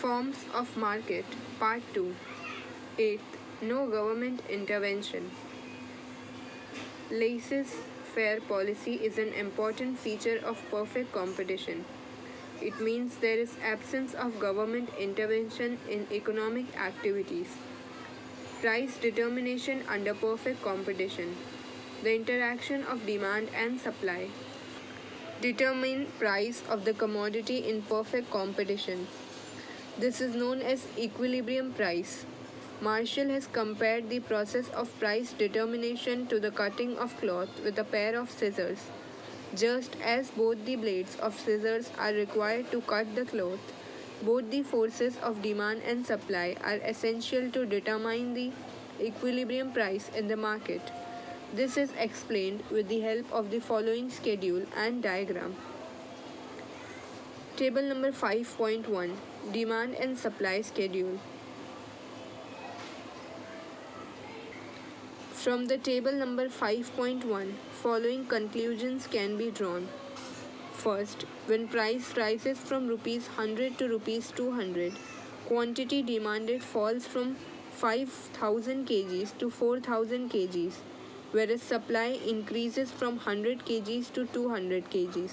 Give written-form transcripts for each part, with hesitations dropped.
Forms of Market, Part 2. 8th. No government intervention. Laissez-faire policy is an important feature of perfect competition. It means there is absence of government intervention in economic activities. Price determination under perfect competition. The interaction of demand and supply determine price of the commodity in perfect competition. This is known as equilibrium price. Marshall has compared the process of price determination to the cutting of cloth with a pair of scissors. Just as both the blades of scissors are required to cut the cloth, both the forces of demand and supply are essential to determine the equilibrium price in the market. This is explained with the help of the following schedule and diagram. Table number 5.1, Demand and Supply Schedule. From the table number 5.1, following conclusions can be drawn. First, when price rises from rupees 100 to rupees 200, quantity demanded falls from 5,000 kgs to 4,000 kgs, whereas supply increases from 100 kgs to 200 kgs.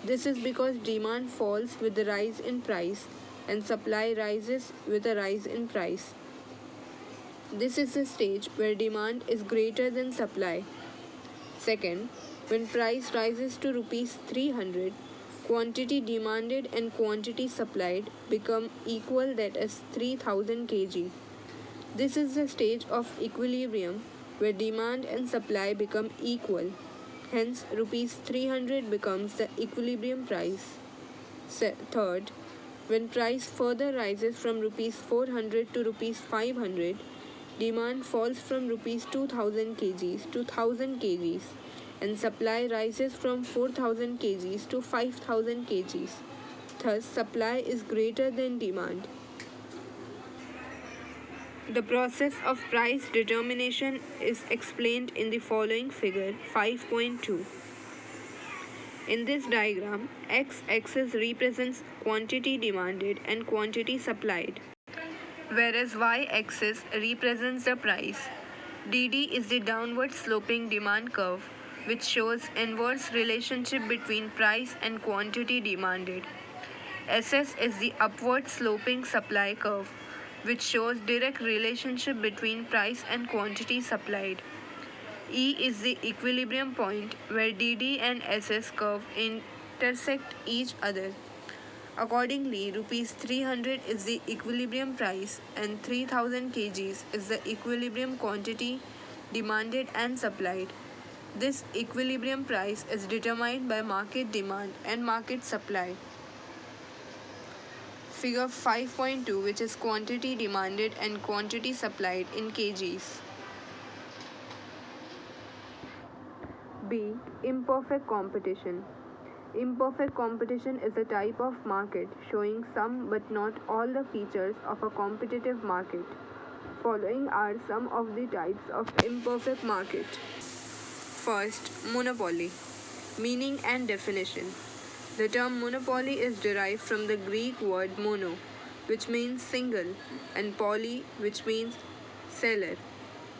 This is because demand falls with the rise in price and supply rises with a rise in price. This is the stage where demand is greater than supply. Second, when price rises to rupees 300, quantity demanded and quantity supplied become equal, that is 3000 kg. This is the stage of equilibrium where demand and supply become equal. Hence, rupees 300 becomes the equilibrium price. Third, when price further rises from rupees 400 to rupees 500, demand falls from rupees 2000 kgs to 1000 kgs and supply rises from 4000 kgs to 5000 kgs. Thus, supply is greater than demand. The process of price determination is explained in the following figure 5.2. In this diagram, x-axis represents quantity demanded and quantity supplied, whereas y-axis represents the price. DD is the downward sloping demand curve, which shows inverse relationship between price and quantity demanded. SS is the upward sloping supply curve, which shows direct relationship between price and quantity supplied. E is the equilibrium point where DD and SS curve intersect each other. Accordingly, rupees 300 is the equilibrium price and 3000 kgs is the equilibrium quantity demanded and supplied. This equilibrium price is determined by market demand and market supply. Figure 5.2, which is quantity demanded and quantity supplied in kgs. B. Imperfect competition. Imperfect competition is a type of market showing some but not all the features of a competitive market. Following are some of the types of imperfect market. First, monopoly. Meaning and definition. The term monopoly is derived from the Greek word mono, which means single, and poly, which means seller.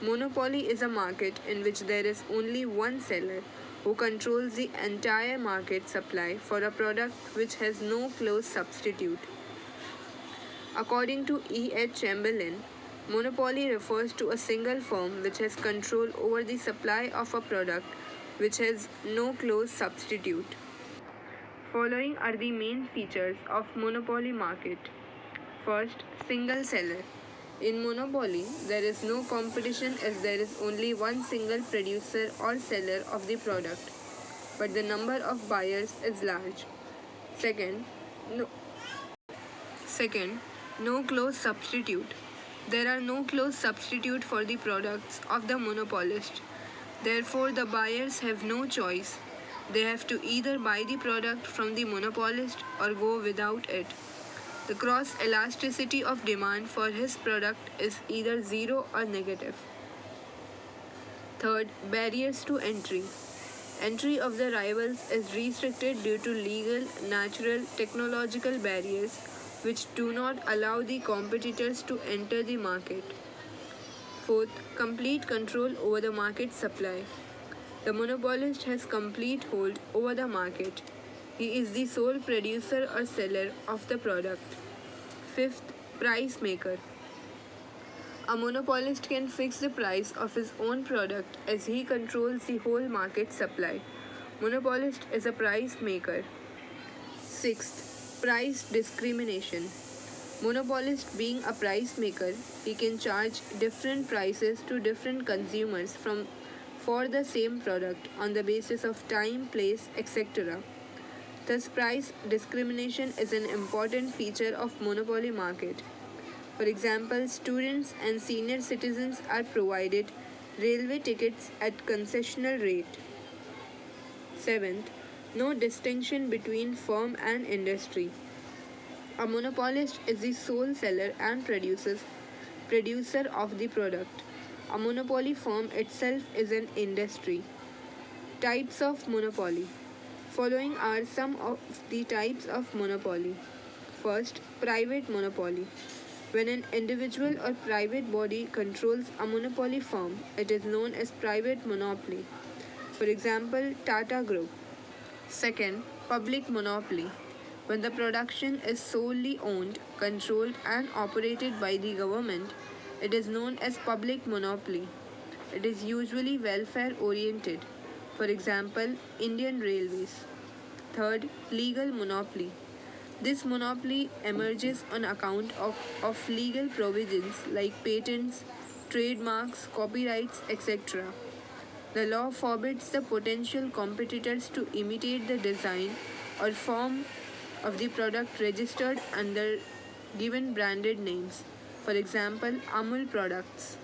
Monopoly is a market in which there is only one seller who controls the entire market supply for a product which has no close substitute. According to E. H. Chamberlain, monopoly refers to a single firm which has control over the supply of a product which has no close substitute. Following are the main features of monopoly market. First, single seller. In monopoly, there is no competition as there is only one single producer or seller of the product, but the number of buyers is large. Second, no close substitute. There are no close substitute for the products of the monopolist. Therefore, the buyers have no choice. They have to either buy the product from the monopolist or go without it. The cross elasticity of demand for his product is either zero or negative. Third, barriers to entry. Entry of the rivals is restricted due to legal, natural, technological barriers which do not allow the competitors to enter the market. Fourth, complete control over the market supply. The monopolist has complete hold over the market. He is the sole producer or seller of the product. Fifth, price maker. A monopolist can fix the price of his own product as he controls the whole market supply. Monopolist is a price maker. Sixth, price discrimination. Monopolist being a price maker, he can charge different prices to different consumers for the same product on the basis of time, place, etc. Thus, price discrimination is an important feature of monopoly market. For example, students and senior citizens are provided railway tickets at concessional rate. Seventh, no distinction between firm and industry. A monopolist is the sole seller and producer of the product. A monopoly firm itself is an industry. Types of monopoly. Following are some of the types of monopoly. First, private monopoly. When an individual or private body controls a monopoly firm, it is known as private monopoly. For example, Tata Group. Second, public monopoly. When the production is solely owned, controlled, and operated by the government, it is known as public monopoly. It is usually welfare oriented. For example, Indian Railways. Third, legal monopoly. This monopoly emerges on account of legal provisions like patents, trademarks, copyrights, etc. The law forbids the potential competitors to imitate the design or form of the product registered under given branded names. For example, Amul products.